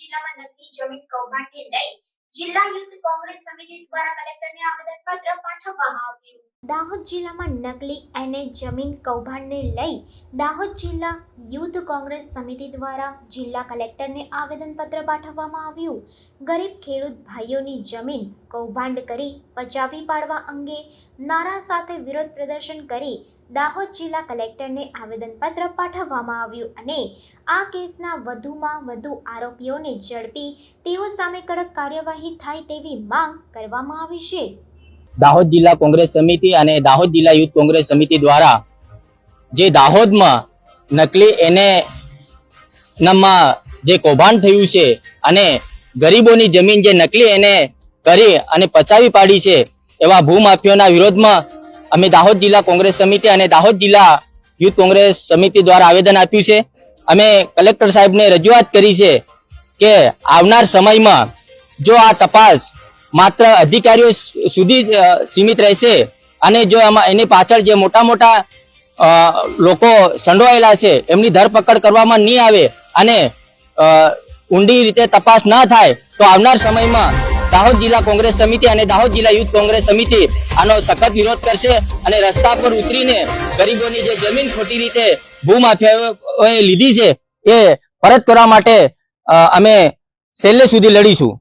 જિલ્લામાં નકલી જમીન કૌભાંડને લઈ જિલ્લા યુથ કોંગ્રેસ સમિતિ દ્વારા કલેક્ટરને આવેદનપત્ર પાઠવવામાં આવ્યું. દાહોદ જિલ્લામાં નકલી અને જમીન કૌભાંડને લઈ દાહોદ જિલ્લા યુથ કોંગ્રેસ સમિતિ દ્વારા જિલ્લા કલેક્ટરને આવેદનપત્ર પાઠવવામાં આવ્યું. ગરીબ ખેડૂત ભાઈઓની જમીન કૌભાંડ કરી પચાવી પાડવા અંગે નારા સાથે વિરોધ પ્રદર્શન કરી દાહોદ જિલ્લા કલેક્ટરને આવેદનપત્ર પાઠવવામાં આવ્યું અને આ કેસના વધુમાં વધુ આરોપીઓને ઝડપી તેઓ સામે કડક કાર્યવાહી થાય તેવી માંગ કરવામાં આવી છે. દાહોદ જિલ્લા કોંગ્રેસ સમિતિ અને દાહોદ જિલ્લા યુથ કોંગ્રેસ સમિતિ દ્વારા જે દાહોદમાં નકલી એને નામમાં જે કૌભાંડ થયું છે અને ગરીબોની જમીન જે નકલી એને કરી અને પચાવી પાડી છે એવા ભૂમાફિયોના વિરોધમાં અમે દાહોદ જિલ્લા કોંગ્રેસ સમિતિ અને દાહોદ જિલ્લા યુથ કોંગ્રેસ સમિતિ દ્વારા આવેદન આપ્યું છે. અમે કલેક્ટર સાહેબને રજૂઆત કરી છે કે આવનાર સમયમાં જો આ તપાસ માત્ર અધિકારીઓ સુધી સીમિત રહેશે અને જો એની પાછળ જે મોટા મોટા લોકો સંડોવાયેલા છે એમની ધરપકડ કરવામાં નહીં આવે અને ઊંડી રીતે તપાસ ન થાય તો આવનાર સમયમાં દાહોદ જિલ્લા કોંગ્રેસ સમિતિ અને દાહોદ જિલ્લા યુથ કોંગ્રેસ સમિતિ આનો સખત વિરોધ કરશે અને રસ્તા પર ઉતરીને ગરીબોની જે જમીન ખોટી રીતે ભૂમાફિયાઓએ લીધી છે એ પરત કરવા માટે અમે છેલ્લે સુધી લડીશું.